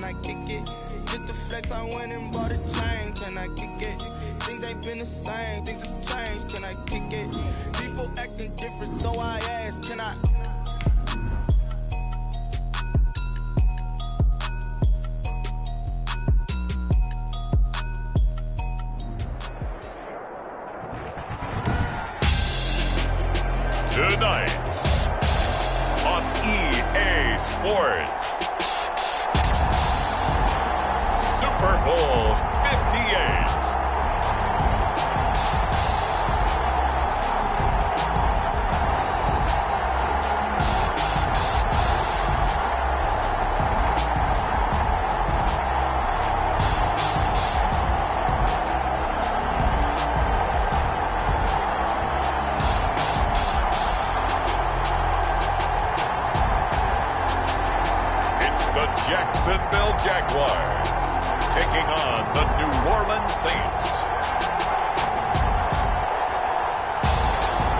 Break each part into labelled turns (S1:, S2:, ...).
S1: I kick it? Just to flex, I went and bought a chain. Can I kick it? Things ain't been the same, things have changed. Can I kick it? People acting different, so I ask, can I?
S2: Tonight on EA Sports, Super Bowl 58. Jacksonville Jaguars taking on the New Orleans Saints.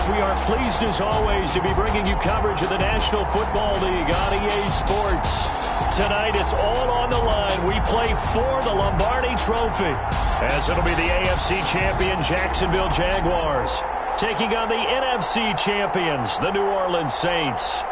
S3: We are pleased as always to be bringing you coverage of the National Football League on EA Sports. Tonight it's all on the line. We play for the Lombardi Trophy, as it'll be the AFC champion Jacksonville Jaguars taking on the NFC champions, the New Orleans Saints.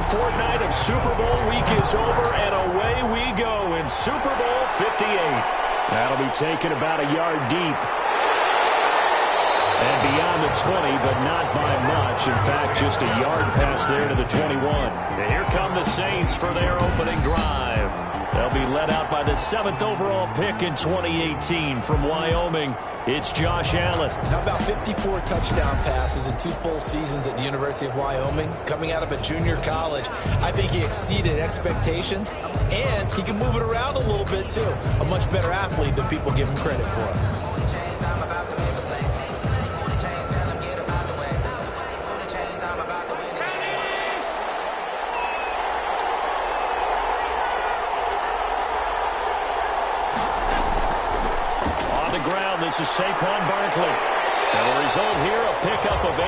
S3: Fortnight of Super Bowl week is over, and away we go in Super Bowl 58. That'll be taken about a yard deep and beyond the 20, but not by much. In fact, just a yard pass there to the 21. And here come the Saints for their opening drive. They'll be led out by the 7th overall pick in 2018 from Wyoming. It's Josh Allen.
S4: How about 54 touchdown passes in 2 full seasons at the University of Wyoming? Coming out of a junior college, I think he exceeded expectations, and he can move it around a little bit too. A much better athlete than people give him credit for.
S3: This is Saquon Barkley. And the result here, a pickup of 8.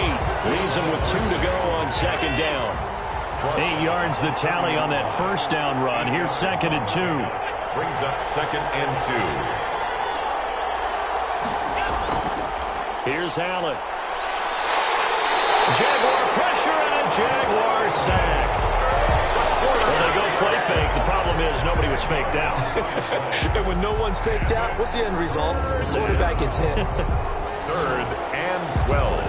S3: Leaves him with 2 to go on second down. 8 yards the tally on that first down run. Here's 2nd and 2.
S2: Brings up 2nd and 2.
S3: Here's Allen. Jaguar pressure and a Jaguar sack. Well, they go play fake. The problem is nobody was faked out.
S4: And when no one's faked out, what's the end result? The quarterback gets hit.
S2: 3rd and 12.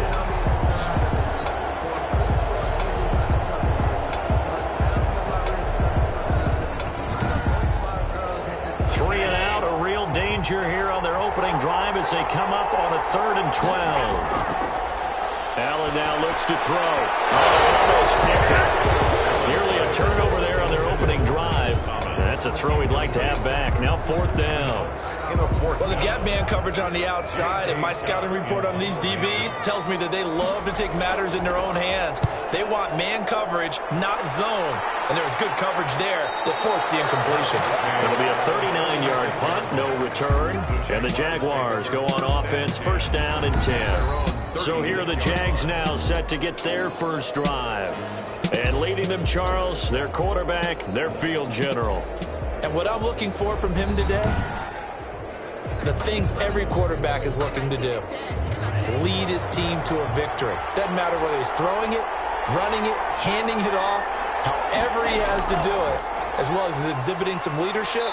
S3: 3 and out, a real danger here on their opening drive as they come up on a 3rd and 12. Allen now looks to throw. Almost picked it. Nearly a turnover there on their opening drive. That's a throw he'd like to have back. Now 4th down.
S4: Well, they've got man coverage on the outside, and my scouting report on these DBs tells me that they love to take matters in their own hands. They want man coverage, not zone. And there was good coverage there that forced the incompletion.
S3: It'll be a 39-yard punt, no return. And the Jaguars go on offense, 1st down and 10. So here are the Jags now set to get their first drive. And leading them, Charles, their quarterback, their field general.
S4: And what I'm looking for from him today, the things every quarterback is looking to do. Lead his team to a victory. Doesn't matter whether he's throwing it, running it, handing it off, however he has to do it, as well as exhibiting some leadership.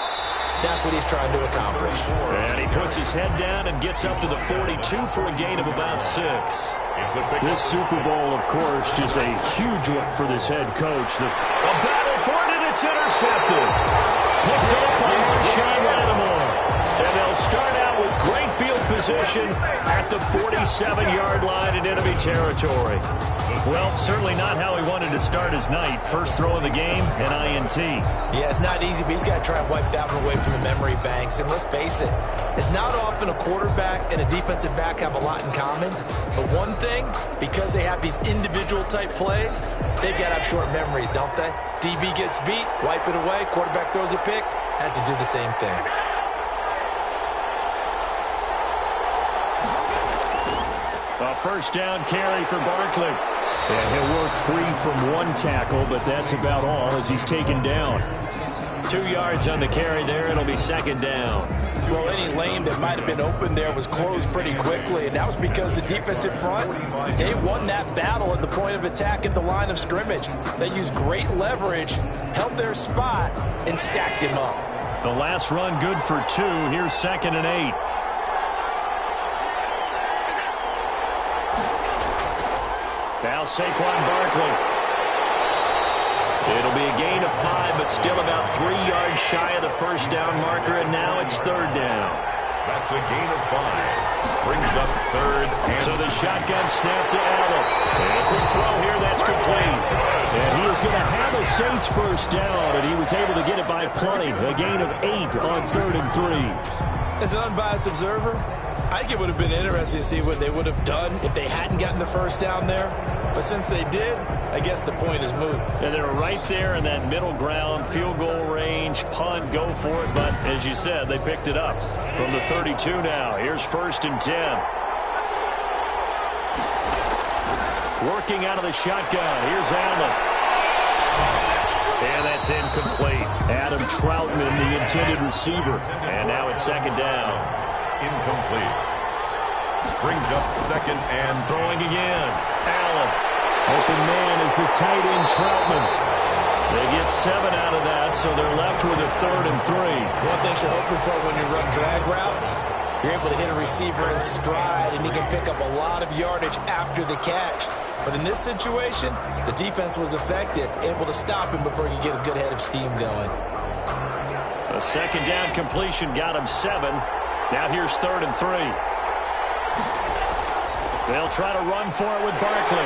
S4: That's what he's trying to accomplish.
S3: And he puts his head down and gets up to the 42 for a gain of about 6.
S5: This Super Bowl, of course, just a huge look for this head coach.
S3: A battle for it, and it's intercepted. Picked up by Marshawn Lattimore. And they'll start out with great field position at the 47-yard line in enemy territory. Well, certainly not how he wanted to start his night. First throw of the game, an INT.
S4: Yeah, it's not easy, but he's got to try and wipe that one away from the memory banks. And let's face it, it's not often a quarterback and a defensive back have a lot in common. But one thing, because they have these individual type plays, they've got to have short memories, don't they? DB gets beat, wipe it away, quarterback throws a pick, has to do the same thing.
S3: A first down carry for Barkley.
S5: And he'll work free from one tackle, but that's about all as he's taken down.
S3: 2 yards on the carry there. It'll be second down.
S4: Well, any lane that might have been open there was closed pretty quickly, and that was because the defensive front, they won that battle at the point of attack at the line of scrimmage. They used great leverage, held their spot, and stacked him up.
S3: The last run good for 2. Here's 2nd and 8. Now Saquon Barkley. It'll be a gain of 5, but still about 3 yards shy of the first down marker, and now it's 3rd down.
S2: That's a gain of 5. Brings up 3rd.
S3: So the shotgun snap to Allen. And a quick throw here, that's complete. And he is going to have a Saints first down, and he was able to get it by plenty. A gain of 8 on 3rd and 3.
S4: As an unbiased observer, I think it would have been interesting to see what they would have done if they hadn't gotten the first down there. But since they did, I guess the point is moot.
S3: And they were right there in that middle ground, field goal range, punt, go for it. But as you said, they picked it up from the 32 now. Here's 1st and 10. Working out of the shotgun. Here's Allen. And that's incomplete. Adam Troutman, the intended receiver. And now it's 2nd down.
S2: Incomplete. Brings up 2nd and
S3: throwing again. Allen.
S5: Open man is the tight end Troutman.
S3: They get 7 out of that, so they're left with a 3rd and 3.
S4: One thing you're hoping for when you run drag routes, you're able to hit a receiver in stride, and he can pick up a lot of yardage after the catch. But in this situation, the defense was effective, able to stop him before he could get a good head of steam going.
S3: A 2nd down completion got him 7. Now here's 3rd and 3. They'll try to run for it with Barkley.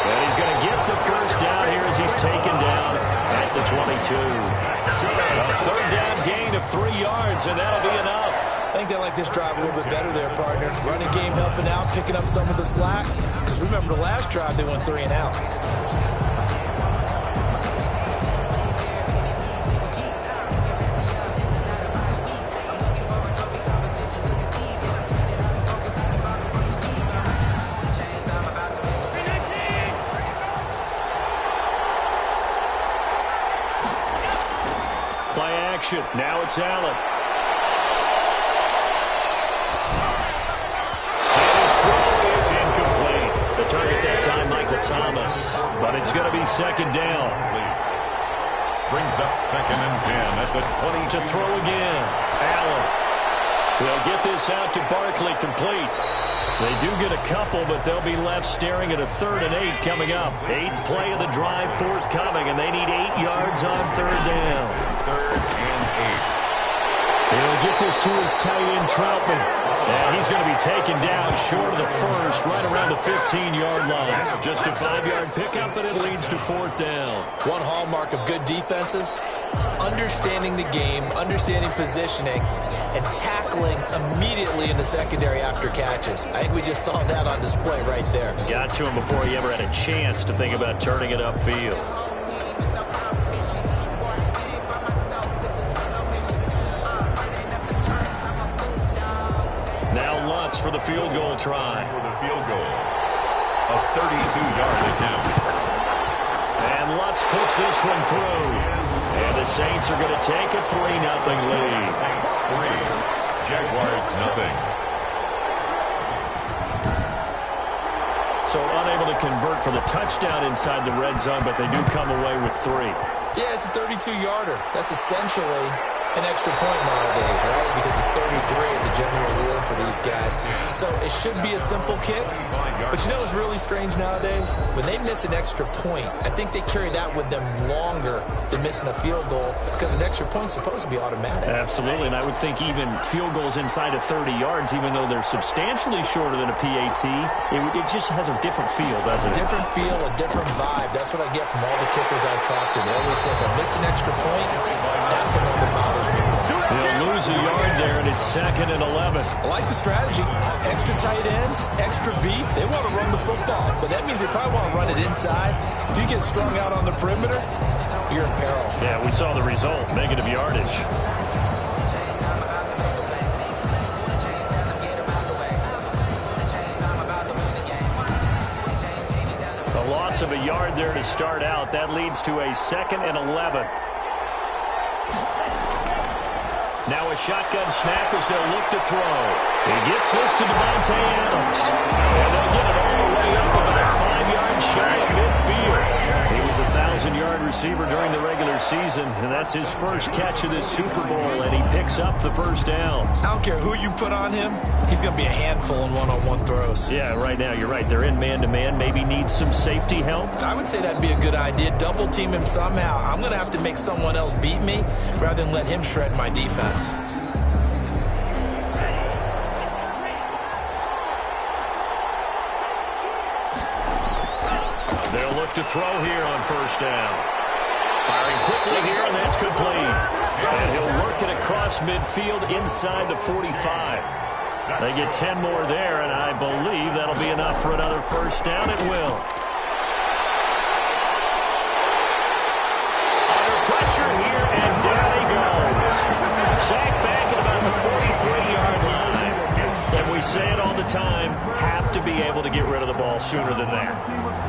S3: And he's going to get the first down here as he's taken down at the 22. A 3rd down gain of 3 yards, and that'll be enough.
S4: I think they like this drive a little bit better there, partner. Running game helping out, picking up some of the slack. Because remember the last drive, they went 3 and out.
S3: Now it's Allen. And his throw is incomplete. The target that time, Michael Thomas. But it's going to be 2nd down.
S2: Brings up 2nd and 10 at the 20.
S3: To throw again. Allen. They'll get this out to Barkley, complete. They do get a couple, but they'll be left staring at a 3rd and 8 coming up. 8th play of the drive forthcoming, and they need 8 yards on 3rd down.
S2: 3rd and 8.
S3: He'll get this to his tight end, Troutman. And he's going to be taken down short of the first, right around the 15-yard line. Just a 5-yard pickup, and it leads to 4th down.
S4: One hallmark of good defenses is understanding the game, understanding positioning, and tackling immediately in the secondary after catches. I think we just saw that on display right there.
S3: Got to him before he ever had a chance to think about turning it upfield. Now Lutz for the field goal try.
S2: For the field goal. A 32-yard attempt.
S3: And Lutz puts this one through. And the Saints are going to take a 3-0 lead.
S2: Saints 3. Jaguars nothing.
S3: So unable to convert for the touchdown inside the red zone, but they do come away with 3.
S4: Yeah, it's a 32-yarder. That's essentially an extra point nowadays, right? Because it's 33 is a general rule for these guys. So it should be a simple kick. But you know what's really strange nowadays? When they miss an extra point, I think they carry that with them longer than missing a field goal because an extra point's supposed to be automatic.
S3: Absolutely, and I would think even field goals inside of 30 yards, even though they're substantially shorter than a PAT, it just has a different feel, doesn't it?
S4: Different feel, a different vibe. That's what I get from all the kickers I've talked to. They always say, if I miss an extra point, that's the one that bothers me.
S3: They'll lose a yard there, and it's 2nd and 11.
S4: I like the strategy. Extra tight ends, extra beef. They want to run the football, but that means they probably want to run it inside. If you get strung out on the perimeter, you're in peril.
S3: Yeah, we saw the result, negative yardage. A loss of a yard there to start out. That leads to a 2nd and 11. Now a shotgun snap as they'll look to throw. He gets this to Devontae Adams. And they'll get it all the way up about 5 yards shy of midfield. He was a 1,000-yard receiver during the regular season, and that's his first catch of this Super Bowl, and he picks up the first down.
S4: I don't care who you put on him. He's going to be a handful in one-on-one throws.
S3: Yeah, right now, you're right. They're in man-to-man. Maybe need some safety help.
S4: I would say that'd be a good idea. Double team him somehow. I'm going to have to make someone else beat me rather than let him shred my defense.
S3: They'll look to throw here on first down. Firing quickly here, and that's complete. And he'll work it across midfield inside the 45. They get 10 more there, and I believe that'll be enough for another first down. It will. Under pressure here, and down he goes. Sacked back at about the 43-yard line. And we say it all the time, have to be able to get rid of the ball sooner than that.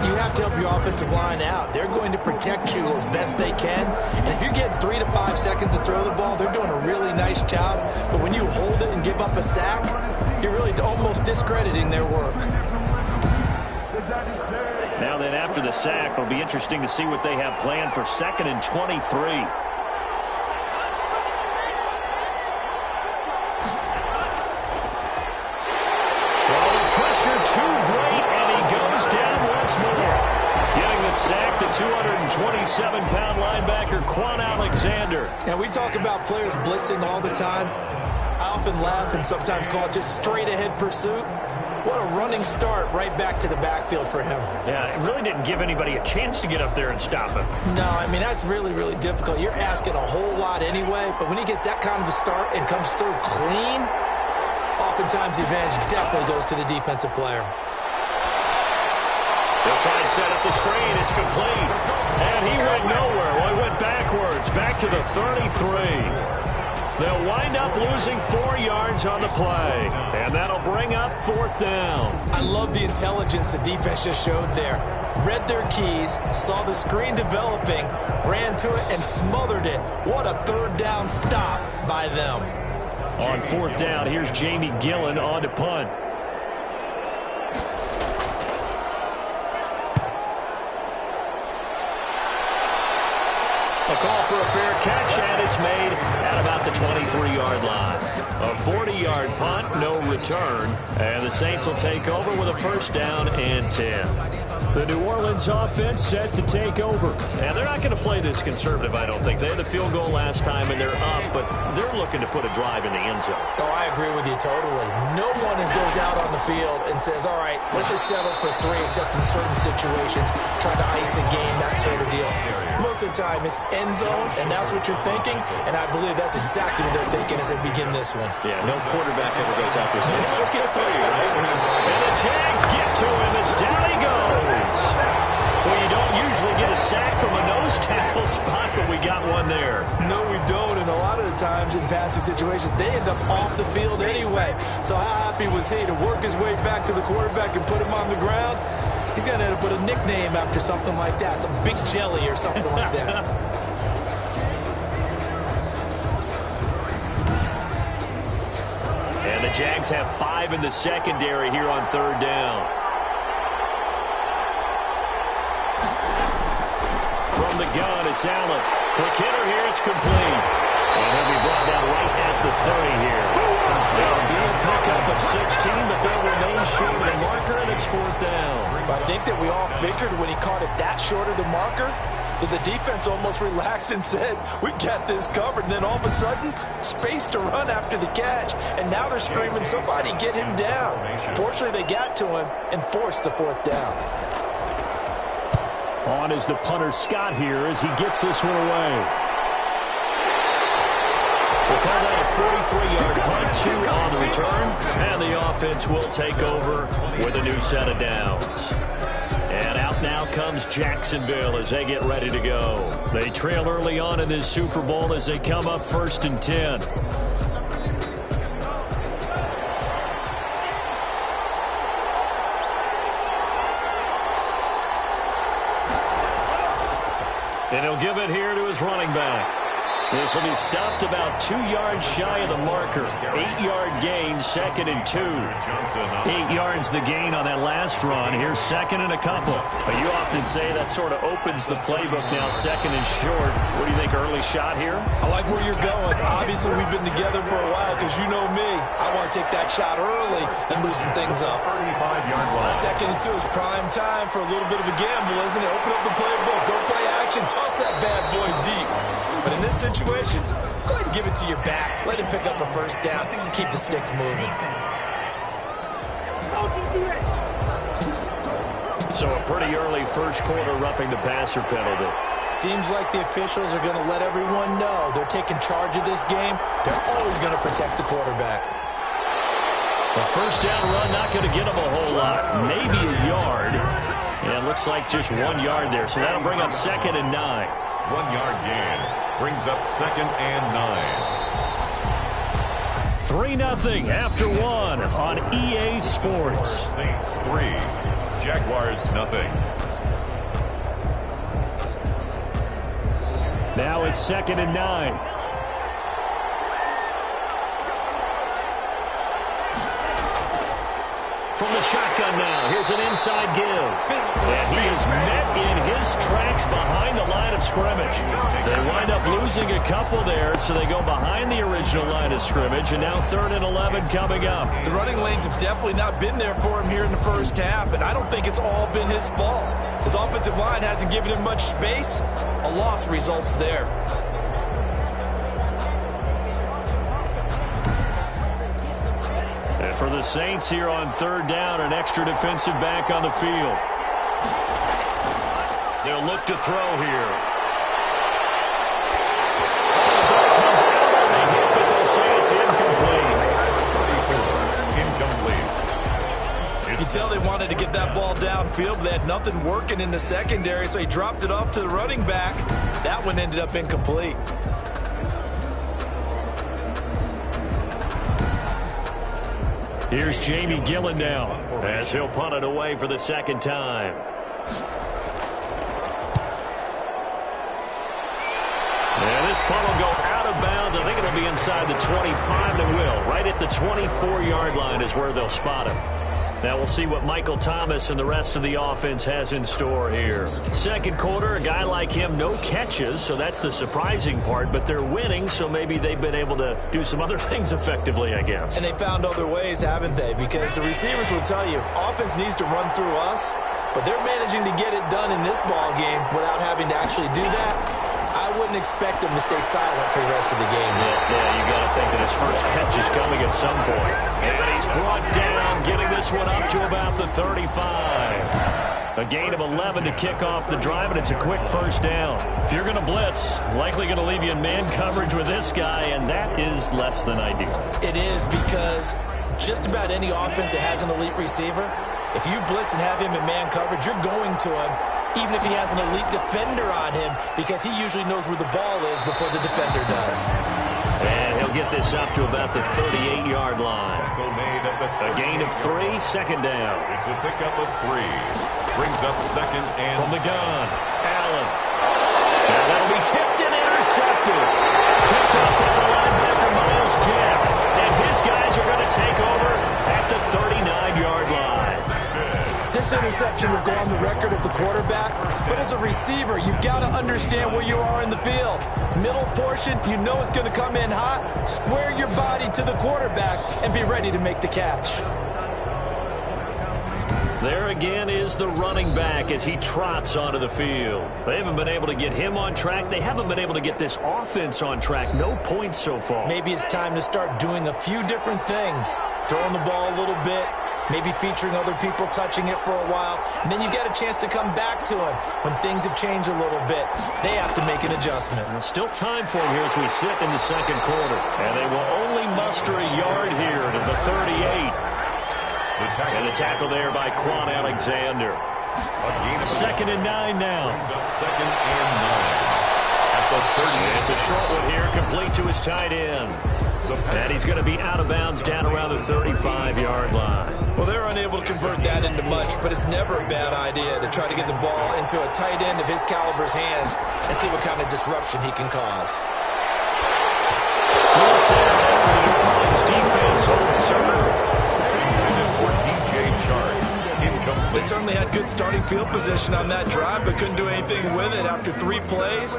S4: You have to help your offensive line out. They're going to protect you as best they can. And if you're getting 3 to 5 seconds to throw the ball, they're doing a really nice job. But when you hold it and give up a sack, you're really almost discrediting their work.
S3: Now then, after the sack, it'll be interesting to see what they have planned for 2nd and 23. Too great, and he goes down once more. Getting the sack, the 227-pound linebacker, Quan Alexander.
S4: Now, we talk about players blitzing all the time. I often laugh and sometimes call it just straight-ahead pursuit. What a running start right back to the backfield for him.
S3: Yeah, it really didn't give anybody a chance to get up there and stop him.
S4: No, I mean, that's really, really difficult. You're asking a whole lot anyway, but when he gets that kind of a start and comes through clean, oftentimes the advantage definitely goes to the defensive player.
S3: They'll try and set up the screen. It's complete. And he went nowhere. Well, he went backwards, back to the 33. They'll wind up losing 4 yards on the play. And that'll bring up 4th down.
S4: I love the intelligence the defense just showed there. Read their keys, saw the screen developing, ran to it, and smothered it. What a 3rd down stop by them.
S3: On 4th down, here's Jamie Gillen on to punt. A call for a fair catch, and it's made at about the 23-yard line. A 40-yard punt, no return, and the Saints will take over with a first down and 10. The New Orleans offense set to take over. And they're not going to play this conservative, I don't think. They had the field goal last time, and they're up, but they're looking to put a drive in the end zone.
S4: Oh, I agree with you totally. No one goes out on the field and says, all right, let's just settle for 3, except in certain situations, try to ice a game, that sort of deal. Most of the time, it's end zone, and that's what you're thinking, and I believe that's exactly what they're thinking as they begin this one.
S3: Yeah, no quarterback ever goes out there saying, let's get 3, right? And the Jags get to him as down he goes. Well, you don't usually get a sack from a nose tackle spot, but we got one there.
S4: No, we don't, and a lot of the times in passing situations, they end up off the field anyway. So how happy was he to work his way back to the quarterback and put him on the ground? He's going to end up with a nickname after something like that, some Big Jelly or something like that.
S3: And the Jags have 5 in the secondary here on 3rd down. From the gun, it's Allen. Quick hitter here, it's complete. And he'll be brought down right at the 30 here. They'll be a pickup of 16, but they'll remain short of the marker, and it's 4th down.
S4: I think that we all figured when he caught it that short of the marker, that the defense almost relaxed and said, we got this covered. And then all of a sudden, space to run after the catch. And now they're screaming, somebody get him down. Fortunately, they got to him and forced the 4th down.
S3: On is the punter, Scott, here as he gets this one away. We'll call that a 43-yard punt, 2 on the return, and the offense will take over with a new set of downs. And out now comes Jacksonville as they get ready to go. They trail early on in this Super Bowl as they come up 1st and 10. And he'll give it here to his running back. This will be stopped about 2 yards shy of the marker. 8-yard gain, 2nd and 2. 8 yards the gain on that last run. Here's 2nd and a couple. But you often say that sort of opens the playbook now, 2nd and short. What do you think, early shot here?
S4: I like where you're going. Obviously, we've been together for a while because you know me. I want to take that shot early and loosen things up.
S2: 35-yard line.
S4: 2nd and 2 is prime time for a little bit of a gamble, isn't it? Open up the playbook, go play action, toss that bad boy deep. But in this situation, go ahead and give it to your back. Let him pick up a 1st down. Keep the sticks moving.
S3: So a pretty early first quarter roughing the passer penalty.
S4: Seems like the officials are going to let everyone know they're taking charge of this game. They're always going to protect the quarterback.
S3: The 1st down run not going to get them a whole lot. Maybe a yard. And it looks like just 1 yard there. So that'll bring up 2nd and 9.
S2: 1-yard gain. Brings up 2nd and 9.
S3: 3-0 after 1 on EA Sports.
S2: Saints 3, Jaguars nothing.
S3: Now it's 2nd and 9. From the shotgun now, here's an inside give. And he is met in his tracks behind the line of scrimmage. They wind up losing a couple there, so they go behind the original line of scrimmage, and now 3rd and 11 coming up.
S4: The running lanes have definitely not been there for him here in the first half, and I don't think it's all been his fault. His offensive line hasn't given him much space. A loss results there.
S3: For the Saints here on 3rd down, an extra defensive back on the field. They'll look to throw here. Ball comes out on the hit, but they'll say it's incomplete.
S4: You can tell they wanted to get that ball downfield, but they had nothing working in the secondary, so he dropped it off to the running back. That one ended up incomplete.
S3: Here's Jamie Gillen now as he'll punt it away for the 2nd time. And this punt will go out of bounds. I think it'll be inside the 25, and it will. Right at the 24-yard line is where they'll spot him. Now we'll see what Michael Thomas and the rest of the offense has in store here. 2nd quarter, a guy like him, no catches, so that's the surprising part, but they're winning, so maybe they've been able to do some other things effectively, I guess.
S4: And they found other ways, haven't they? Because the receivers will tell you, offense needs to run through us, but they're managing to get it done in this ball game without having to actually do that. I wouldn't expect them to stay silent for the rest of the game.
S3: Yeah, you got to think that his first catch is coming at some point. And he's brought down, getting this one up to about the 35. A gain of 11 to kick off the drive, and it's a quick 1st down. If you're going to blitz, likely going to leave you in man coverage with this guy, and that is less than ideal.
S4: It is, because just about any offense that has an elite receiver, if you blitz and have him in man coverage, you're going to him, even if he has an elite defender on him, because he usually knows where the ball is before the defender does.
S3: And he'll get this up to about the 38-yard line. A gain of 3, 2nd down.
S2: It's a pickup of 3. Brings up 2nd and
S3: from the gun, Allen. And that'll be tipped and intercepted. Picked up by the linebacker, Miles Jack. And his guys are going to take over at the 39-yard line.
S4: This interception will go on the record of the quarterback, but as a receiver, you've got to understand where you are in the field. Middle portion, you know it's going to come in hot. Square your body to the quarterback and be ready to make the catch.
S3: There again is the running back as he trots onto the field. They haven't been able to get him on track. They haven't been able to get this offense on track. No points so far.
S4: Maybe it's time to start doing a few different things. Throwing the ball a little bit, maybe featuring other people touching it for a while, and then you get a chance to come back to him when things have changed a little bit. They have to make an adjustment.
S3: Still time for him here as we sit in the second quarter. And they will only muster a yard here to the 38. And a tackle there by Quan Alexander. Second and 9 now.
S2: Second and 9. At the 30.
S3: It's a short one here, complete to his tight end. And he's going to be out of bounds down around the 35-yard line.
S4: Well, they're unable to convert that into much, but it's never a bad idea to try to get the ball into a tight end of his caliber's hands and see what kind of disruption he can cause.
S3: Fourth down after the New Orleans defense holds serve.
S4: They certainly had good starting field position on that drive, but couldn't do anything with it after 3 plays.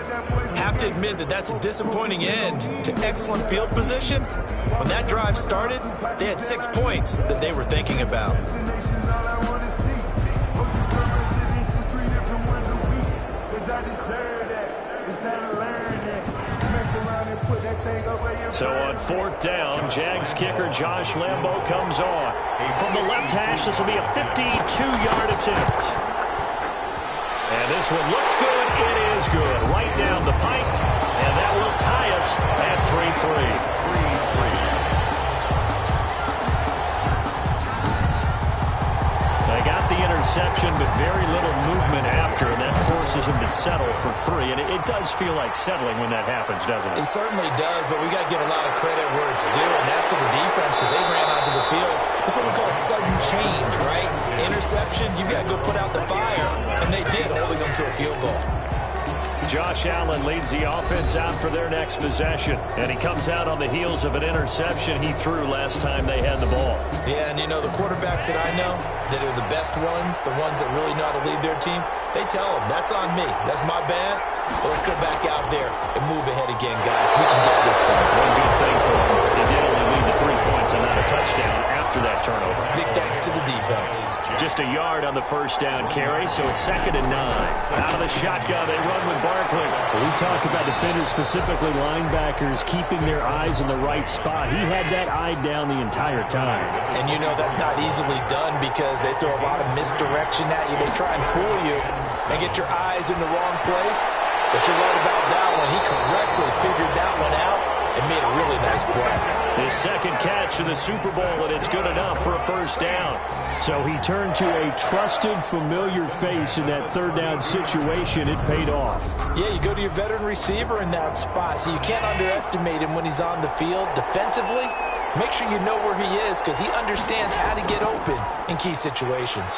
S4: Have to admit that that's a disappointing end to excellent field position. When that drive started, they had 6 points that they were thinking about.
S3: So on fourth down, Jags kicker Josh Lambo comes on. From the left hash, this will be a 52-yard attempt. And this one looks good. It is good. Right down the pipe. And that will tie us at 3-3. They got the interception, but very little movement after, and that forces him to settle for 3. And it does feel like settling when that happens, doesn't it?
S4: It certainly does, but we got to give a lot of credit where it's due, and that's to the defense because they ran onto the field. That's what we call sudden change, right? Interception, you got to go put out the fire, and they did, holding them to a field goal.
S3: Josh Allen leads the offense out for their next possession. And he comes out on the heels of an interception he threw last time they had the ball.
S4: Yeah, and you know, the quarterbacks that I know that are the best ones, the ones that really know how to lead their team, they tell them, that's on me. That's my bad. But let's go back out there and move ahead again, guys. We can get this done.
S3: One good thing for them, they did only lead to 3 points and not a touchdown after that turnover.
S4: Big thanks to the defense.
S3: Just a yard on the first down carry, so it's second and 9. Out of the shotgun, they run with Barkley.
S5: We talk about defenders, specifically linebackers, keeping their eyes in the right spot. He had that eye down the entire time.
S4: And you know that's not easily done because they throw a lot of misdirection at you. They try and fool you and get your eyes in the wrong place. But you're right about that one. He correctly figured that one out and made a really nice play.
S3: His second catch in the Super Bowl, and it's good enough for a first down.
S5: So he turned to a trusted, familiar face in that third down situation. It paid off.
S4: Yeah, you go to your veteran receiver in that spot, so you can't underestimate him when he's on the field defensively. Make sure you know where he is because he understands how to get open in key situations.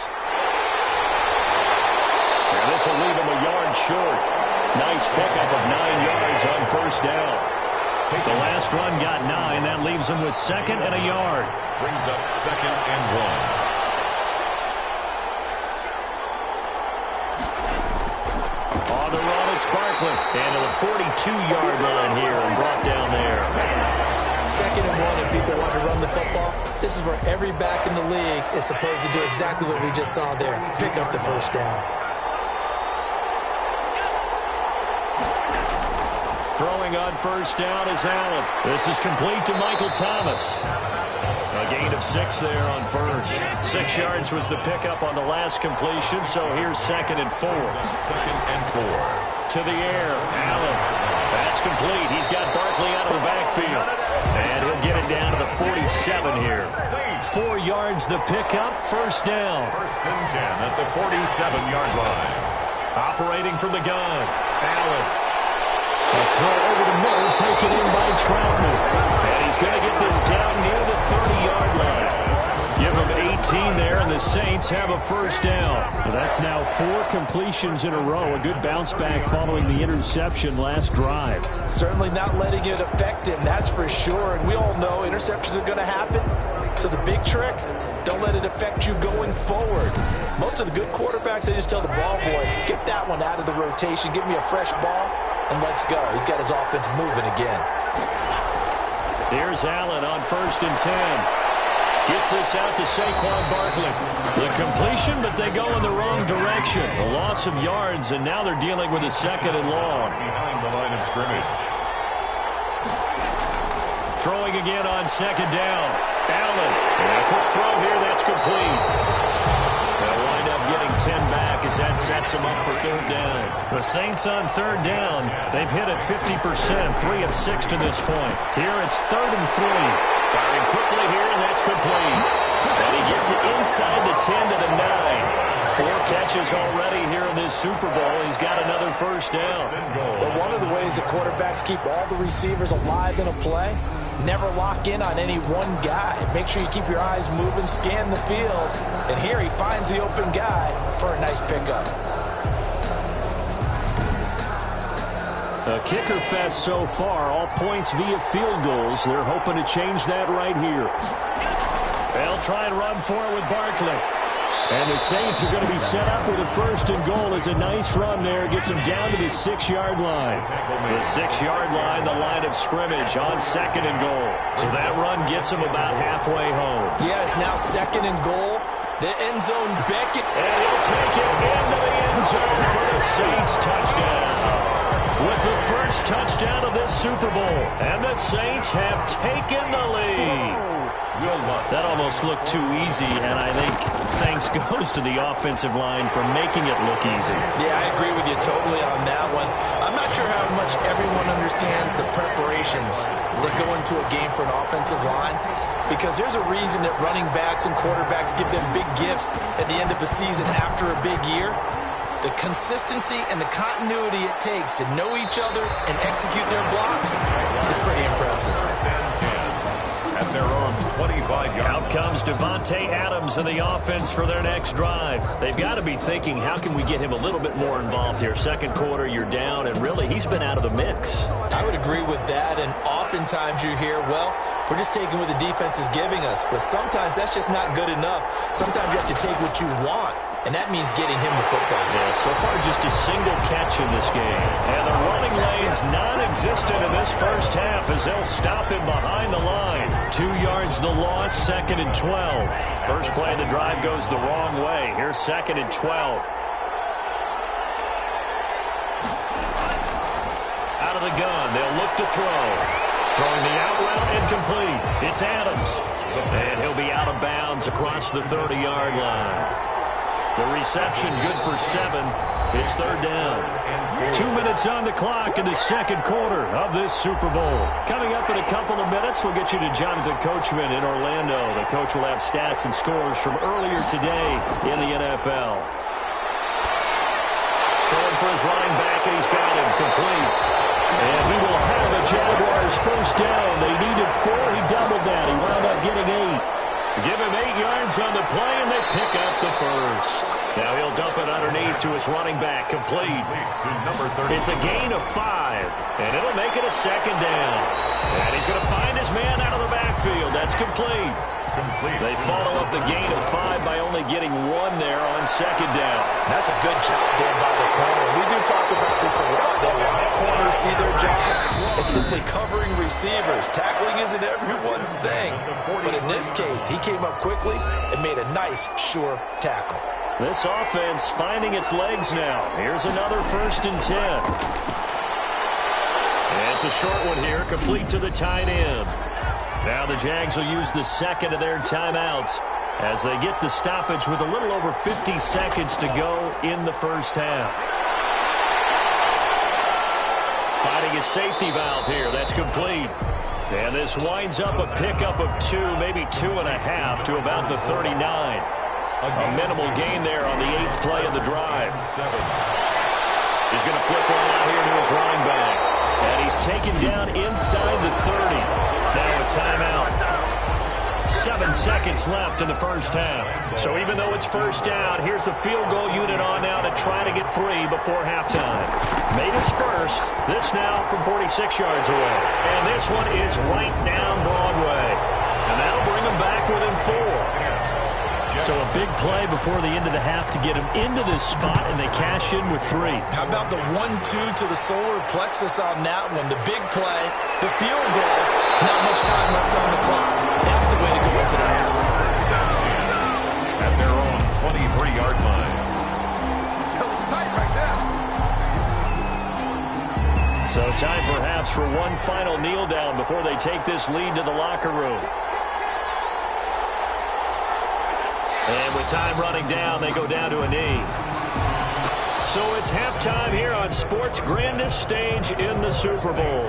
S3: And this will leave him a yard short. Nice pickup of 9 yards on first down. The last run got 9. That leaves him with second and a yard.
S2: Brings up second and 1.
S3: On the run, it's Barkley. And to the 42-yard line here and brought down there.
S4: Second and 1, and people want to run the football. This is where every back in the league is supposed to do exactly what we just saw there. Pick up the first down.
S3: Throwing on first down is Allen. This is complete to Michael Thomas. A gain of 6 there on first. 6 yards was the pickup on the last completion, so here's second and 4.
S2: Second and 4.
S3: To the air, Allen. That's complete. He's got Barkley out of the backfield. And he'll get it down to the 47 here. 4 yards the pickup, first down.
S2: First and 10 at the 47-yard line.
S3: Operating from the gun, Allen.
S5: A throw over the middle, taken in by Troutman.
S3: And he's going to get this down near the 30-yard line. Give him 18 there, and the the Saints have a first down.
S5: Well, that's now 4 completions in a row. A good bounce back following the interception last drive.
S4: Certainly not letting it affect him, that's for sure. And we all know interceptions are going to happen. So the big trick, don't let it affect you going forward. Most of the good quarterbacks, they just tell the ball boy, get that one out of the rotation, give me a fresh ball, and let's go. He's got his offense moving again.
S3: Here's Allen on 1st and 10. Gets this out to Saquon Barkley. The completion, but they go in the wrong direction. A loss of yards, and now they're dealing with a 2nd and long.
S2: Behind the line of scrimmage.
S3: Throwing again on 2nd down. Allen. And a quick throw here. That's complete. They'll wind up getting 10 back as that sets them up for 3rd down. The Saints on 3rd down. They've hit it 50%, 3 of 6 to this point. Here it's 3rd and 3. Firing quickly here, and that's complete. And he gets it inside the 10 to the 9. 4 catches already here in this Super Bowl. He's got another first down.
S4: But one of the ways that quarterbacks keep all the receivers alive in a play, never lock in on any one guy. Make sure you keep your eyes moving, scan the field. And here he finds the open guy for a nice pickup.
S5: A kicker fest so far, all points via field goals. They're hoping to change that right here.
S3: They'll try and run for it with Barkley.
S5: And the Saints are going to be set up with a 1st and goal. It's a nice run there. Gets them down to the 6-yard line.
S3: The 6-yard line, the line of scrimmage on 2nd and goal. So that run gets them about halfway home.
S4: Yeah, it's now 2nd and goal. The end zone Beckett.
S3: And he'll take it into the end zone for the Saints touchdown. With the first touchdown of this Super Bowl. And the Saints have taken the lead. That almost looked too easy, and I think thanks goes to the offensive line for making it look easy.
S4: Yeah, I agree with you totally on that one. I'm not sure how much everyone understands the preparations that go into a game for an offensive line, because there's a reason that running backs and quarterbacks give them big gifts at the end of the season after a big year. The consistency and the continuity it takes to know each other and execute their blocks is pretty impressive.
S2: At their own 25-yard.
S3: Out comes Devontae Adams in the offense for their next drive. They've got to be thinking, how can we get him a little bit more involved here? 2nd quarter, you're down, and really, he's been out of the mix.
S4: I would agree with that, and oftentimes you hear, well, we're just taking what the defense is giving us, but sometimes that's just not good enough. Sometimes you have to take what you want, and that means getting him the football.
S3: Yeah, so far just a single catch in this game. And the running lane's non-existent in this first half as they'll stop him behind the line. 2 yards the loss, 2nd and 12. First play of the drive goes the wrong way. Here's 2nd and 12. Out of the gun, they'll look to throw. Throwing the out route incomplete. It's Adams. And he'll be out of bounds across the 30-yard line. The reception good for 7. It's 3rd down. 2 minutes on the clock in the 2nd quarter of this Super Bowl. Coming up in a couple of minutes, we'll get you to Jonathan Coachman in Orlando. The coach will have stats and scores from earlier today in the NFL. Throwing for his running back, and he's got him complete. And he will have a Jaguars first down. They needed 4. He doubled that. He wound up getting 8. Give him 8 yards on the play, and they pick up the first. Now he'll dump it underneath to his running back, complete. It's a gain of 5, and it'll make it a 2nd down. And he's going to find his man out of the backfield. That's complete. They follow up the gain of 5 by only getting 1 there on 2nd down.
S4: That's a good job there by the corner. We do talk about this a lot, that a lot of corners see their job as simply covering receivers. Tackling isn't everyone's thing. But in this case, he came up quickly and made a nice, sure tackle.
S3: This offense finding its legs now. Here's another 1st and 10. And it's a short one here, complete to the tight end. Now the Jags will use the 2nd of their timeouts as they get the stoppage with a little over 50 seconds to go in the first half. Finding a safety valve here. That's complete. And this winds up a pickup of 2, maybe 2.5 to about the 39. A minimal gain there on the 8th play of the drive. He's going to flip one out here to his running back. And he's taken down inside the 30. Now a timeout. 7 seconds left in the first half. So even though it's first down, here's the field goal unit on now to try to get 3 before halftime. Made his first. This now from 46 yards away. And this one is right down Broadway. And that'll bring him back within 4. So a big play before the end of the half to get him into this spot, and they cash in with 3.
S4: How about the 1-2 to the solar plexus on that one? The big play, the field goal, not much time left on the clock. That's the way to go into the half.
S2: At their own 23-yard line.
S6: That was tight right there.
S3: So time perhaps for one final kneel down before they take this lead to the locker room. And with time running down, they go down to a knee. So it's halftime here on sports' grandest stage in the Super Bowl.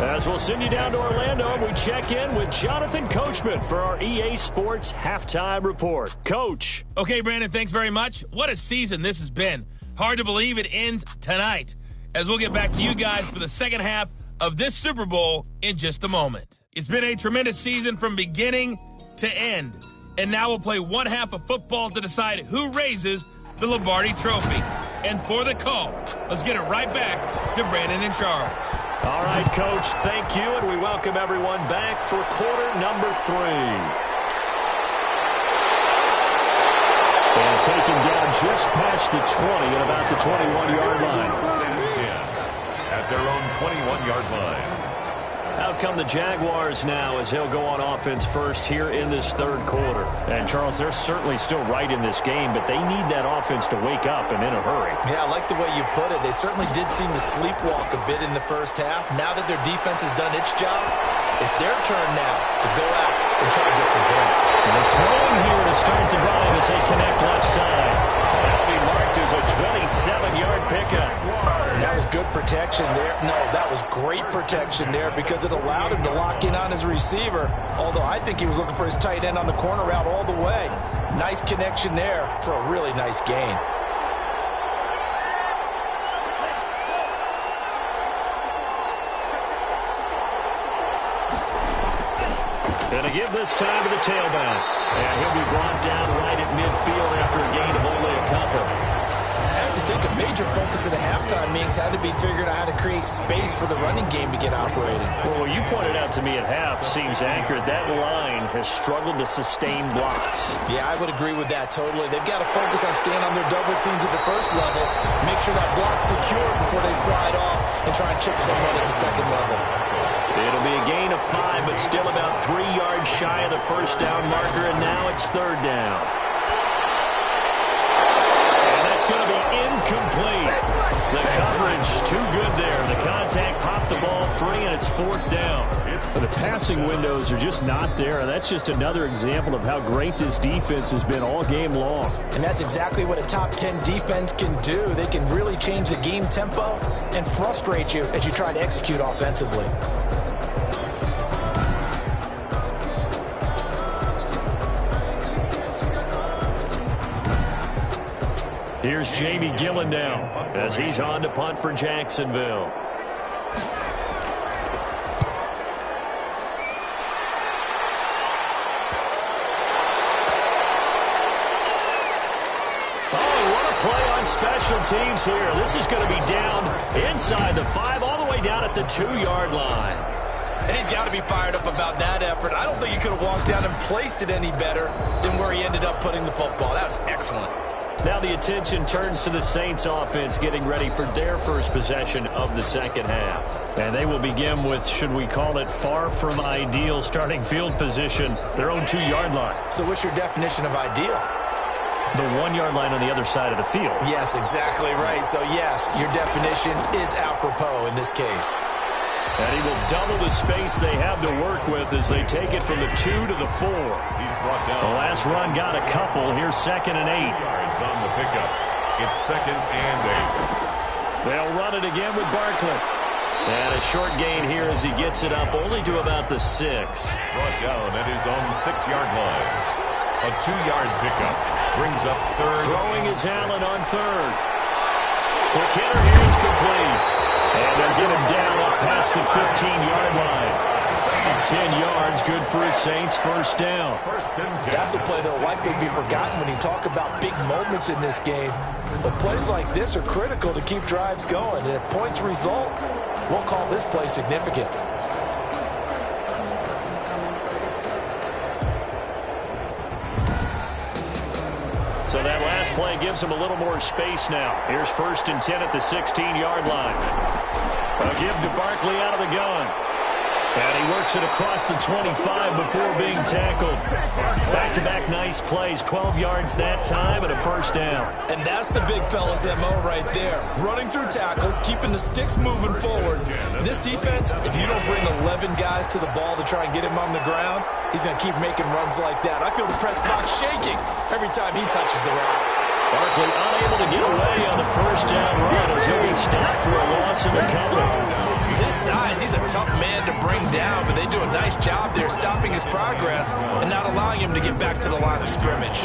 S3: As we'll send you down to Orlando, and we check in with Jonathan Coachman for our EA Sports Halftime Report. Coach.
S7: Okay, Brandon, thanks very much. What a season this has been. Hard to believe it ends tonight, as we'll get back to you guys for the second half of this Super Bowl in just a moment. It's been a tremendous season from beginning to end. And now we'll play one half of football to decide who raises the Lombardi Trophy. And for the call, let's get it right back to Brandon and Charles.
S3: All right, Coach, thank you, and we welcome everyone back for quarter number 3. And taken down just past the 20 at about the 21-yard line.
S2: At their own 21-yard line.
S3: Out come the Jaguars now as he'll go on offense first here in this third quarter. And, Charles, they're certainly still right in this game, but they need that offense to wake up and in a hurry.
S4: Yeah, I like the way you put it. They certainly did seem to sleepwalk a bit in the first half. Now that their defense has done its job, it's their turn now to go out and try to get some points.
S3: And they're throwing here to start the drive as they connect left side. That'll be marked as a 27-yard pickup.
S4: And that was good protection there. No, that was great protection there because it allowed him to lock in on his receiver, although I think he was looking for his tight end on the corner route all the way. Nice connection there for a really nice gain.
S3: And to give this time to the tailback. And he'll be brought down right at midfield after a gain of only a couple.
S4: I have to think a major focus of the halftime meetings had to be figuring out how to create space for the running game to get operating.
S3: Well, what you pointed out to me at half seems accurate. That line has struggled to sustain blocks.
S4: Yeah, I would agree with that totally. They've got to focus on staying on their double teams at the first level, make sure that block's secure before they slide off and try and chip someone at the second level.
S3: It'll be a gain of 5, but still about 3 yards shy of the first down marker, and now it's third down. And that's going to be incomplete. The coverage too good there. The contact popped the ball free, and it's fourth down.
S5: The passing windows are just not there, and that's just another example of how great this defense has been all game long.
S4: And that's exactly what a top 10 defense can do. They can really change the game tempo and frustrate you as you try to execute offensively.
S3: Here's Jamie Gillen now as he's on to punt for Jacksonville. Play on special teams here. This is going to be down inside the 5, all the way down at the 2-yard line.
S4: And he's got to be fired up about that effort. I don't think he could have walked down and placed it any better than where he ended up putting the football. That was excellent.
S3: Now the attention turns to the Saints offense getting ready for their first possession of the second half. And they will begin with, should we call it, far from ideal starting field position, their own 2-yard line.
S4: So what's your definition of ideal?
S3: The 1-yard line on the other side of the field.
S4: Yes, exactly right. So, yes, your definition is apropos in this case.
S3: And he will double the space they have to work with as they take it from the 2 to the 4.
S2: He's brought down.
S3: The last run got a couple. Here's 2nd and 8.
S2: Yards on the pickup. It's 2nd and 8.
S3: They'll run it again with Barkley. And a short gain here as he gets it up only to about the 6.
S2: Brought down at his own 6-yard line. A 2-yard pickup brings up third.
S3: Throwing is Allen on third. Quick hitter here is complete. And they'll get him down up past the 15-yard line. 10 yards, good for a Saints first down.
S4: That's a play that will likely be forgotten when you talk about big moments in this game. But plays like this are critical to keep drives going. And if points result, we'll call this play significant.
S3: So that last play gives him a little more space now. Here's 1st and 10 at the 16-yard line. A give to Barkley out of the gun. And he works it across the 25 before being tackled. Back-to-back nice plays, 12 yards that time and a first down.
S4: And that's the big fella's MO right there. Running through tackles, keeping the sticks moving forward. This defense, if you don't bring 11 guys to the ball to try and get him on the ground, he's going to keep making runs like that. I feel the press box shaking every time he touches the rock.
S3: Barkley unable to get away on the first down run as he'll be stopped for a loss in the cover.
S4: His size, he's a tough man to bring down, but they do a nice job there stopping his progress and not allowing him to get back to the line of scrimmage.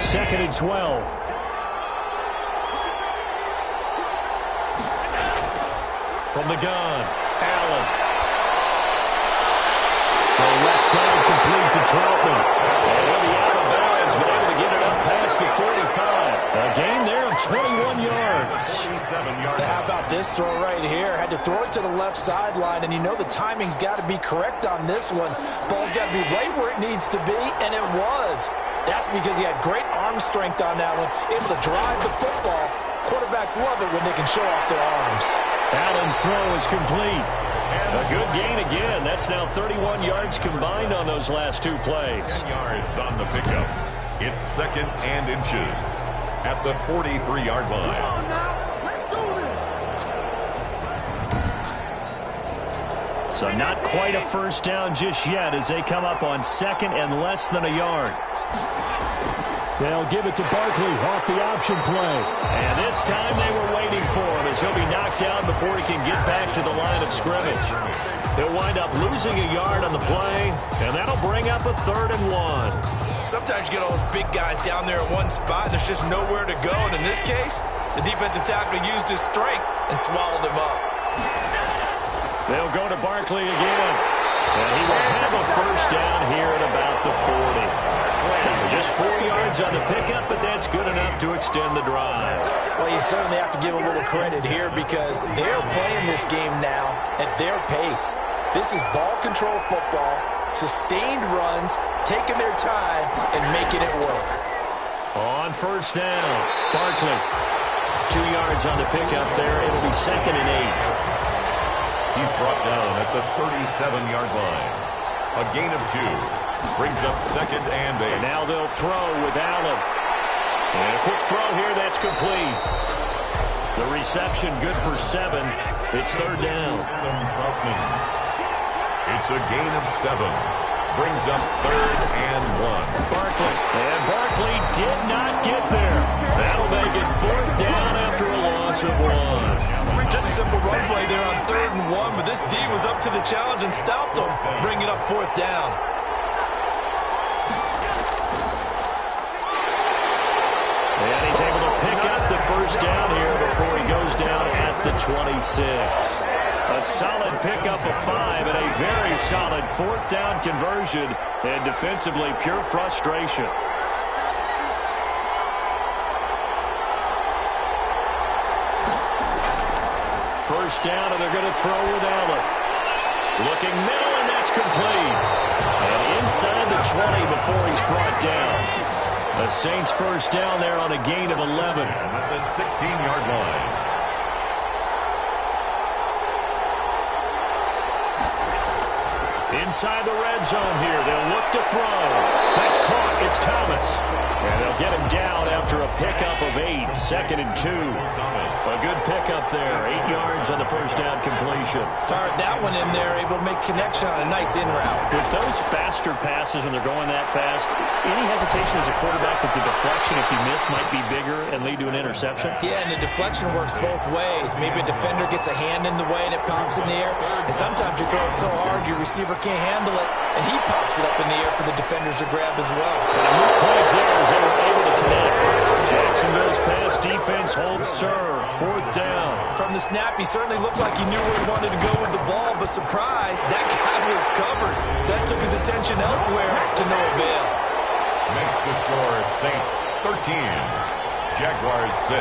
S5: Second and 12.
S3: From the gun, Allen.
S5: The left side complete to Troutman.
S3: And he'll be out of bounds, but able to get it up past the 45. A gain there of 21 yards.
S4: How about this throw right here? Had to throw it to the left sideline, and you know the timing's got to be correct on this one. Ball's got to be right where it needs to be, and it was. That's because he had great arm strength on that one, able to drive the football. Quarterbacks love it when they can show off their arms.
S3: Allen's throw is complete. A good gain again. That's now 31 yards combined on those last two plays.
S2: 10 yards on the pickup. It's 2nd and inches at the 43-yard line.
S3: So not quite a first down just yet as they come up on 2nd and less than a yard.
S5: They'll give it to Barkley off the option play.
S3: And this time they were waiting for him as he'll be knocked down before he can get back to the line of scrimmage. He'll wind up losing a yard on the play, and that'll bring up a 3rd and 1.
S4: Sometimes you get all those big guys down there in one spot, and there's just nowhere to go. And in this case, the defensive tackle used his strength and swallowed him up.
S3: They'll go to Barkley again. And he will have a first down here at about the 40. Just 4 yards on the pickup, but that's good enough to extend the drive.
S4: Well, you certainly have to give a little credit here because they're playing this game now at their pace. This is ball control football, sustained runs, taking their time, and making it work.
S3: On first down, Barkley. 2 yards on the pickup there. It'll be 2nd and 8.
S2: He's brought down at the 37-yard line. A gain of 2 brings up 2nd and 8.
S3: And now they'll throw with Allen. And a quick throw here, that's complete. The reception good for 7. It's 3rd down.
S2: It's a gain of 7. Brings up 3rd and 1.
S3: Barkley. And Barkley did not get there. That'll make it 4th down after a loss of 1.
S4: Just a simple run play there on 3rd and 1, but this D was up to the challenge and stopped him, bringing up 4th down.
S3: And he's able to pick up the first down here before he goes down at the 26. A solid pickup of 5 and a very solid 4th down conversion, and defensively pure frustration. First down, and they're going to throw with Allen. Looking middle, and that's complete. And inside the 20 before he's brought down. The Saints first down there on a gain of 11.
S2: At the 16-yard line.
S3: Inside the red zone here. They'll look to throw. That's caught. It's Thomas. And they'll get him down after a pickup of 8. 2nd and 2. A good pickup there. 8 yards on the first down completion.
S4: Fired that one in there, able to make connection on a nice in route.
S5: With those faster passes when they're going that fast, any hesitation as a quarterback that the deflection, if you miss, might be bigger and lead to an interception?
S4: Yeah, and the deflection works both ways. Maybe a defender gets a hand in the way and it pops in the air. And sometimes you throw it so hard your receiver can't handle it, and he pops it up in the air for the defenders to grab as well.
S5: And a point there as they were able to connect. Jacksonville's pass defense holds serve. 4th down.
S4: From the snap, he certainly looked like he knew where he wanted to go with the ball, but surprise, that guy was covered. So that took his attention elsewhere to no avail.
S2: Makes the score Saints 13, Jaguars 6.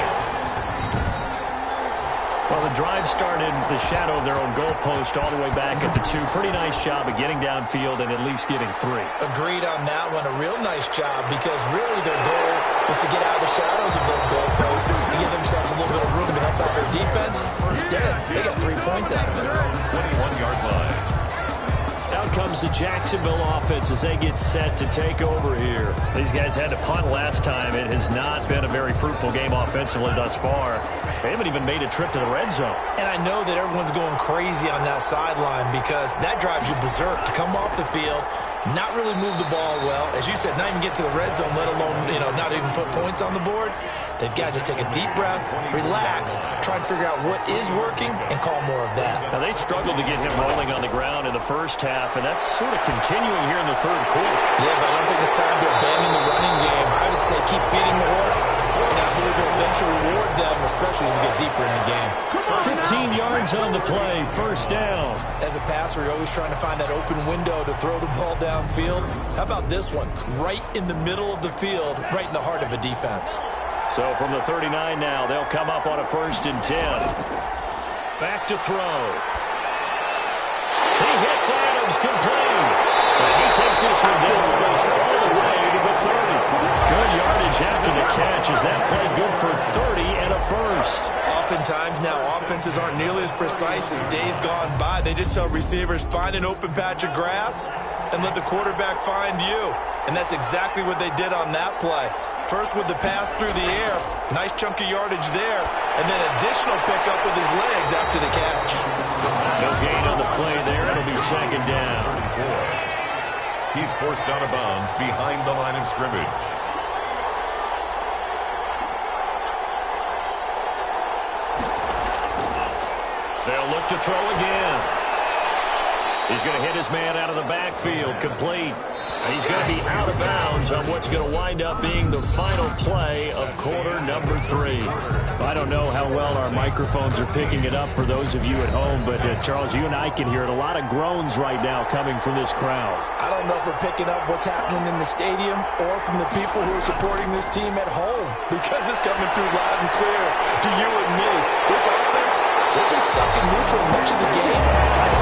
S5: Well, the drive started in the shadow of their own goalpost all the way back at the 2. Pretty nice job of getting downfield and at least getting 3.
S4: Agreed on that one. A real nice job because really their goal was to get out of the shadows of those goalposts and give themselves a little bit of room to help out their defense. Instead, they got 3 points out of it.
S2: 21-yard line.
S5: Out comes the Jacksonville offense as they get set to take over here. These guys had to punt last time. It has not been a very fruitful game offensively thus far. They haven't even made a trip to the red zone.
S4: And I know that everyone's going crazy on that sideline because that drives you berserk to come off the field, not really move the ball well. As you said, not even get to the red zone, let alone, not even put points on the board. They've got to just take a deep breath, relax, try and figure out what is working, and call more of that.
S5: Now, they struggled to get him rolling on the ground in the first half, and that's sort of continuing here in the 3rd quarter.
S4: Yeah, but I don't think it's time to abandon the running game. I would say keep feeding the horse, and I believe it'll eventually reward them, especially as we get deeper in the game.
S5: 15 yards on the play, 1st down.
S4: As a passer, you're always trying to find that open window to throw the ball downfield. How about this one? Right in the middle of the field, right in the heart of a defense.
S5: So from the 39 now, they'll come up on a 1st and 10. Back to throw. He hits Adams complete. And he takes this one down, goes all the way to the 30. Good yardage after the catch. Is that play good for 30 and a 1st?
S4: Oftentimes now offenses aren't nearly as precise as days gone by. They just tell receivers, find an open patch of grass and let the quarterback find you. And that's exactly what they did on that play. First with the pass through the air, nice chunk of yardage there, and then additional pickup with his legs after the catch.
S5: No gain on the play there. It'll be 2nd down.
S2: He's forced out of bounds behind the line of scrimmage.
S5: They'll look to throw again. He's going to hit his man out of the backfield, complete. And he's going to be out of bounds on what's going to wind up being the final play of quarter number 3. I don't know how well our microphones are picking it up for those of you at home, but Charles, you and I can hear it. A lot of groans right now coming from this crowd.
S4: I don't know if we're picking up what's happening in the stadium or from the people who are supporting this team at home, because it's coming through loud and clear to you and me. This offense, they've been stuck in neutral much of the game.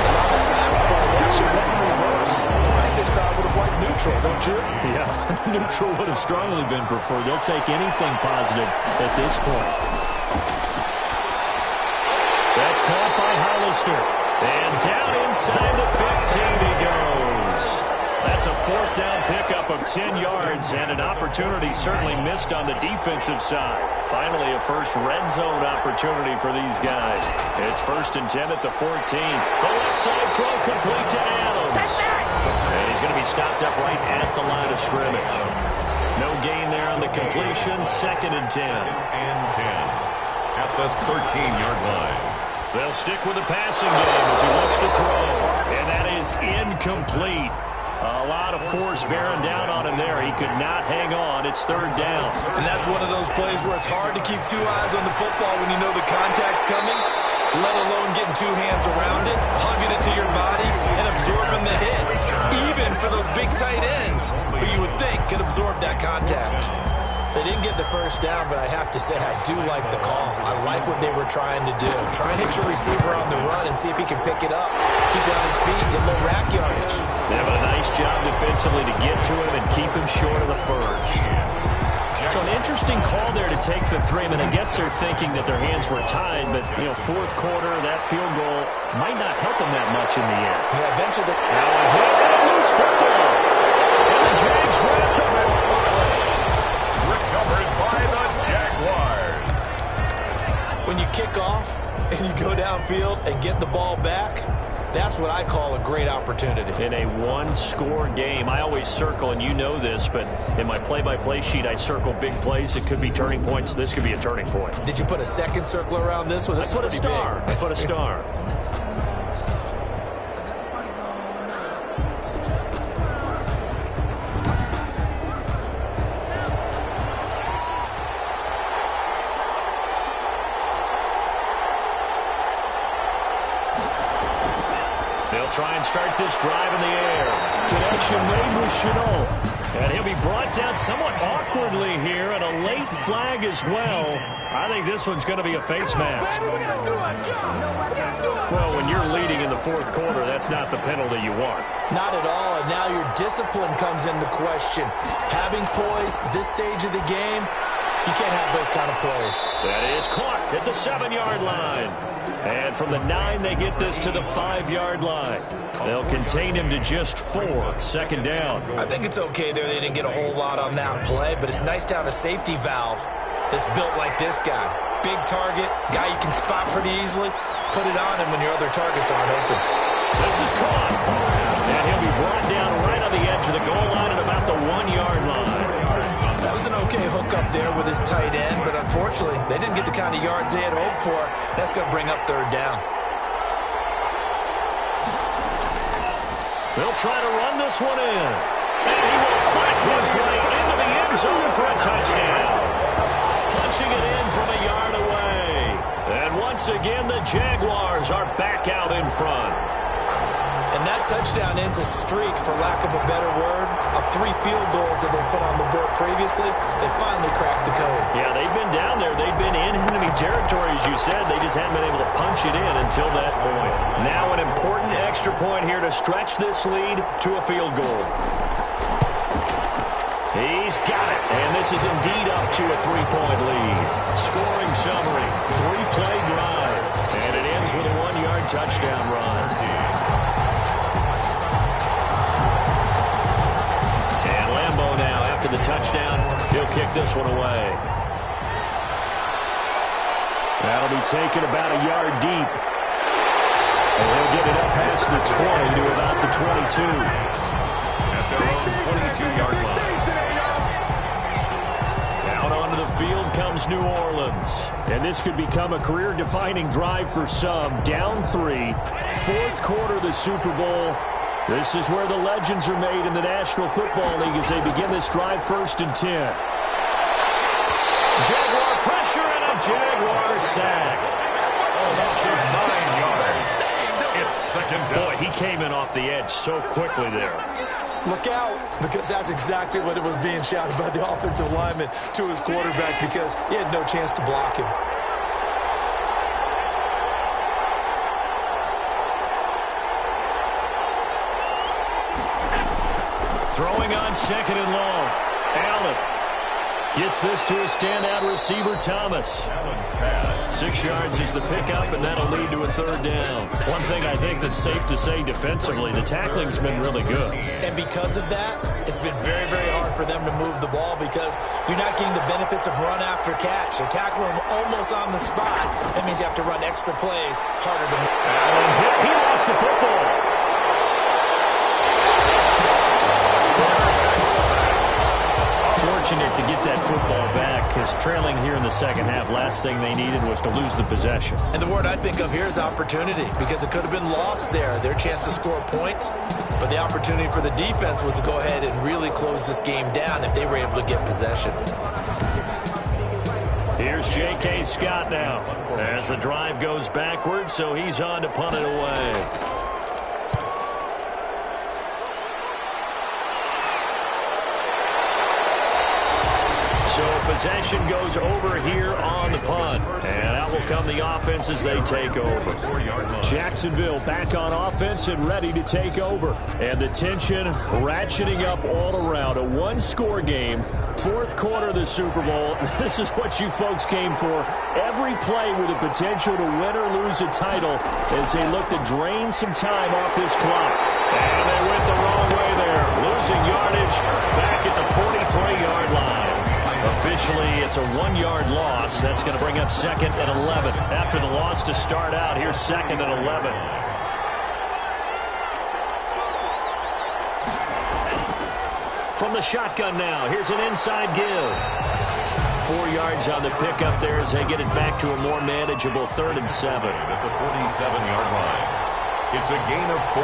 S4: And on that last play, they actually went in reverse. I think this crowd would have liked neutral, don't you?
S5: Yeah, neutral would have strongly been preferred. They'll take anything positive at this point. That's caught by Hollister. And down inside the 15 he goes. That's a 4th down pickup of 10 yards and an opportunity certainly missed on the defensive side. Finally, a first red zone opportunity for these guys. It's 1st and 10 at the 14. The left side throw complete to Adams. And he's going to be stopped up right at the line of scrimmage. No gain there on the completion. 2nd and 10.
S2: And 10 at the 13-yard line.
S5: They'll stick with the passing game as he looks to throw. And that is incomplete. A lot of force bearing down on him there. He could not hang on. It's 3rd down.
S4: And that's one of those plays where it's hard to keep 2 eyes on the football when you know the contact's coming, let alone getting 2 hands around it, hugging it to your body, and absorbing the hit. Even for those big tight ends who you would think could absorb that contact. They didn't get the 1st down, but I have to say I do like the call. I like what they were trying to do. Try and hit your receiver on the run and see if he can pick it up. Keep it on his feet, get a little rack yardage.
S5: They have a nice job defensively to get to him and keep him short of the 1st. So an interesting call there to take the 3. I mean, I guess they're thinking that their hands were tied, but, 4th quarter, that field goal might not help them that much in the end.
S4: Yeah, eventually.
S5: Now a hit and a loose football. And the Jags grab it.
S2: Recovered by the Jaguars.
S4: When you kick off and you go downfield and get the ball back, that's what I call a great opportunity.
S5: In a one-score game, I always circle, and you know this, but in my play-by-play sheet, I circle big plays. It could be turning points. This could be a turning point.
S4: Did you put a second circle around this one? This
S5: I put a star.
S4: Big.
S5: I put a star.
S3: try and start this drive in the air. Connection made with Chenault. And he'll be brought down somewhat awkwardly here, and a late flag as well. I think this one's going to be a face mask. Well, when you're leading in the fourth quarter, that's not the penalty you want.
S4: Not at all, and now your discipline comes into question. Having poise this stage of the game, you can't have those kind of plays.
S3: That is caught at the 7-yard line. And from the 9, they get this to the 5-yard line. They'll contain him to just 4, second down.
S4: I think it's okay there. They didn't get a whole lot on that play, but it's nice to have a safety valve that's built like this guy. Big target, guy you can spot pretty easily. Put it on him when your other targets aren't open.
S3: This is caught. And he'll be brought down right on the edge of the goal line at about the 1-yard line.
S4: That was an okay hook up there with his tight end, but unfortunately, they didn't get the kind of yards they had hoped for. That's going to bring up third down.
S3: They'll try to run this one in. And he will flat his way into the end zone for a touchdown. Punching it in from a yard away. And once again, the Jaguars are back out in front.
S4: And that touchdown ends a streak, for lack of a better word, of 3 field goals that they put on the board previously. They finally cracked the code.
S3: Yeah, they've been down there. They've been in enemy territory, as you said. They just haven't been able to punch it in until that point. Now an important extra point here to stretch this lead to a field goal. He's got it, and this is indeed up to a 3-point lead. Scoring summary, 3-play drive, and it ends with a 1-yard touchdown run. The touchdown, he'll kick this one away. That'll be taken about a yard deep. And he'll get it up past the 20 to about the 22.
S2: At their own 22-yard line.
S3: Out onto the field comes New Orleans. And this could become a career-defining drive for some. Down 3. Fourth quarter of the Super Bowl. This is where the legends are made in the National Football League as they begin this drive 1st and 10. Jaguar pressure and a Jaguar sack.
S2: About 9 yards. It's second down.
S3: Boy, he came in off the edge so quickly there.
S4: Look out, because that's exactly what it was being shouted by the offensive lineman to his quarterback, because he had no chance to block him.
S3: Throwing on second and long. Allen gets this to a standout receiver, Thomas. 6 yards is the pickup, and that'll lead to a third down. One thing I think that's safe to say defensively, the tackling's been really good.
S4: And because of that, it's been very, very hard for them to move the ball because you're not getting the benefits of run after catch. They tackle him almost on the spot. That means you have to run extra plays harder to move.
S3: Allen hit. He lost the football. Fortunate to get that football back, because trailing here in the second half, last thing they needed was to lose the possession.
S4: And the word I think of here is opportunity, because it could have been lost there, their chance to score points. But the opportunity for the defense was to go ahead and really close this game down if they were able to get possession.
S3: Here's J.K. Scott now as the drive goes backwards, so he's on to punt it away. Possession goes over here on the punt. And out will come the offense as they take over. Jacksonville back on offense and ready to take over. And the tension ratcheting up all around. A one-score game. Fourth quarter of the Super Bowl. This is what you folks came for. Every play with the potential to win or lose a title as they look to drain some time off this clock. And they went the wrong way there. Losing yardage back at the 43-yard line. Officially, it's a 1-yard loss. That's going to bring up 2nd and 11. After the loss to start out, here's 2nd and 11. From the shotgun now, here's an inside give. 4 yards on the pickup there as they get it back to a more manageable 3rd and 7.
S2: At the 47-yard line. It's a gain of 4.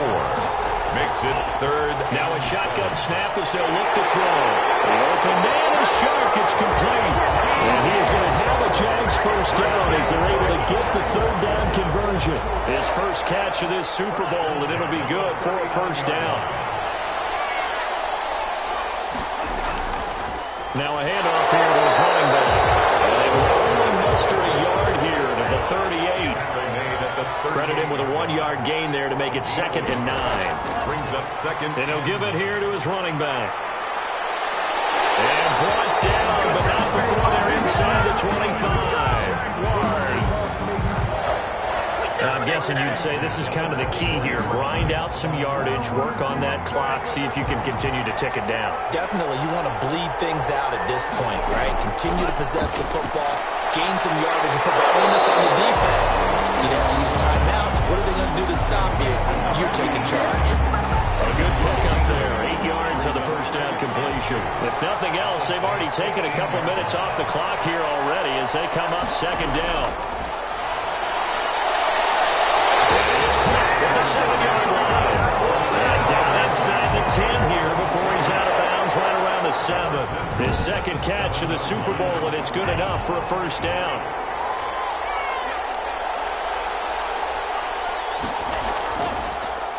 S2: Makes it 3rd.
S3: Now a shotgun snap as they'll look to throw. The open man is Shark. It's complete. And he is going to have a Jags first down as they're able to get the third down conversion. His first catch of this Super Bowl, and it'll be good for a first down. Now a handoff here to his running back. And they will only muster a yard here to the 38. Credit him with a 1-yard gain there to make it 2nd and 9.
S2: Brings up second.
S3: And he'll give it here to his running back. And brought down, but not before they're inside the 25. I'm guessing you'd say this is kind of the key here. Grind out some yardage, work on that clock, see if you can continue to tick it down.
S4: Definitely, you want to bleed things out at this point, right? Continue to possess the football, gain some yardage, and put the onus on the defense. Do they have to use timeouts? What are they going to do to stop you? You're taking charge.
S3: A good pickup there. 8 yards on the first down completion. If nothing else, they've already taken a couple minutes off the clock here already as they come up 2nd down. At the 7-yard line. And down inside the 10 here before he's out of bounds right around the 7. His second catch of the Super Bowl, and it's good enough for a first down.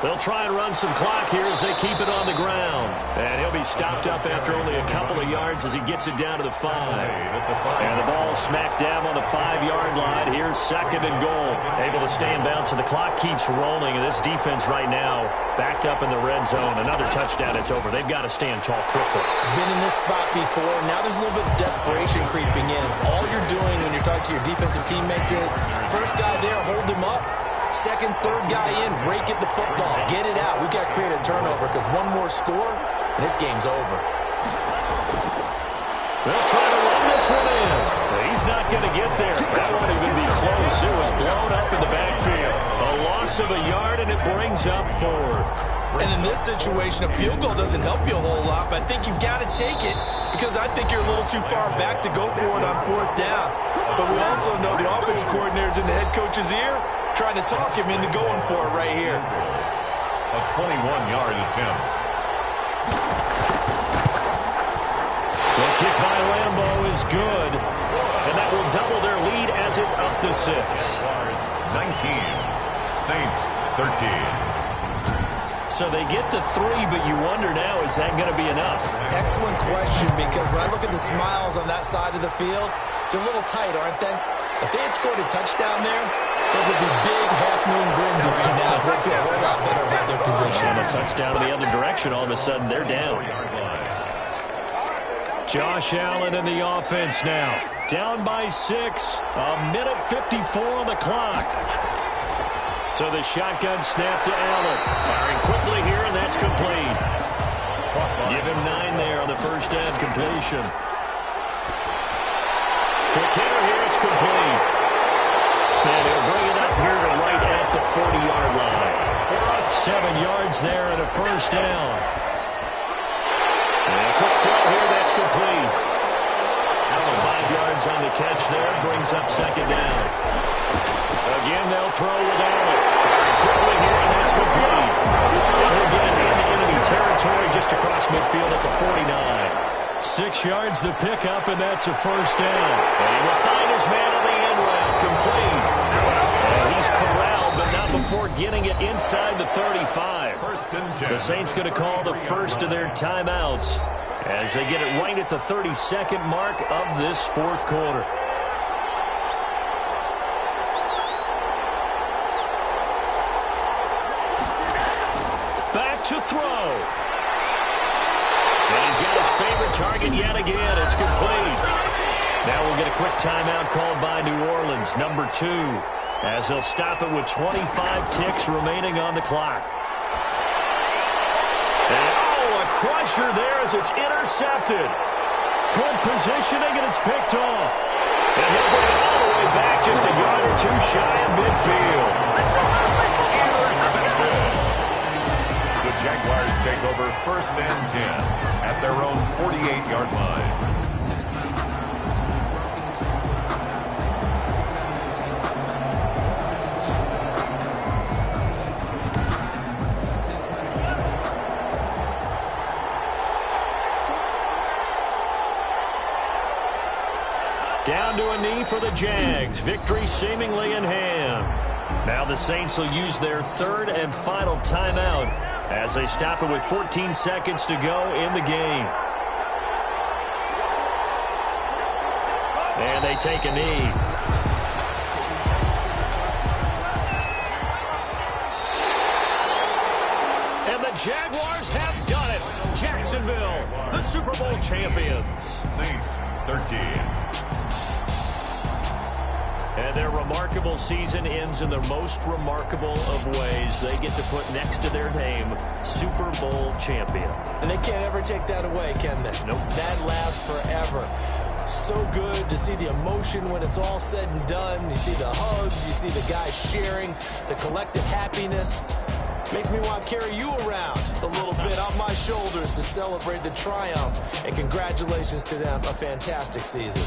S3: They'll try and run some clock here as they keep it on the ground. And he'll be stopped up after only a couple of yards as he gets it down to the 5. And the ball smack dab on the 5-yard line. Here's 2nd and goal. Able to stay in bounds, so the clock keeps rolling. And this defense right now backed up in the red zone. Another touchdown, it's over. They've got to stand tall quickly.
S4: Been in this spot before. Now there's a little bit of desperation creeping in. And all you're doing when you're talking to your defensive teammates is, first guy there, hold him up. Second, third guy in, rake at the football. Get it out. We've got to create a turnover because one more score, and this game's over.
S3: They'll try to run this one in. He's not going to get there. That won't even be close. It was blown up in the backfield. A loss of a yard, and it brings up 4th.
S4: And in this situation, a field goal doesn't help you a whole lot, but I think you've got to take it because I think you're a little too far back to go for it on 4th down. But we also know the offensive coordinator's in the head coach's ear, trying to talk him into going for it right here.
S2: A 21-yard attempt.
S3: The kick by Lambo is good, and that will double their lead as it's up to 6.
S2: 19. Saints 13.
S3: So they get to 3, but you wonder now, is that going to be enough?
S4: Excellent question, because when I look at the smiles on that side of the field, they're a little tight, aren't they? If they had scored a touchdown there, those would be big half-moon grins right now because they feel a whole lot better about their position.
S3: And a touchdown in the other direction, all of a sudden they're down. Josh Allen in the offense now. Down by 6. A minute 54 on the clock. So the shotgun snap to Allen. Firing quickly here, and that's complete. Give him 9 there on the first down completion. The kicker here, it's complete. And he'll bring it up here to right at the 40-yard line. 7 yards there and a first down. And a quick throw here, that's complete. 5 yards on the catch there, brings up 2nd down. Again, they'll throw with Allen. Firing quickly here, and that's complete. And again, into enemy territory just across midfield at the 49. 6 yards the pickup, and that's a first down. And he will find his man on the end route, complete. And he's corralled, but not before getting it inside the 35.
S2: 1st and 10.
S3: The Saints going to call the first of their timeouts as they get it right at the 32nd mark of this 4th quarter. Back to throw. And he's got his favorite target yet again. It's complete. Now we'll get a quick timeout called by New Orleans, number 2, as they'll stop it with 25 ticks remaining on the clock. And, a crusher there as it's intercepted. Good positioning, and it's picked off. And he'll bring it all the way back just a yard or 2 shy of midfield.
S2: The Jaguars take over 1st and 10 at their own 48-yard line.
S3: Down to a knee for the Jags. Victory seemingly in hand. Now the Saints will use their third and final timeout as they stop it with 14 seconds to go in the game. And they take a knee. And the Jaguars have done it. Jacksonville, the Super Bowl champions.
S2: Saints 13.
S3: And their remarkable season ends in the most remarkable of ways. They get to put next to their name, Super Bowl champion.
S4: And they can't ever take that away, can they?
S3: Nope.
S4: That lasts forever. So good to see the emotion when it's all said and done. You see the hugs, you see the guys sharing, the collective happiness. Makes me want to carry you around a little bit on my shoulders to celebrate the triumph. And congratulations to them, a fantastic season.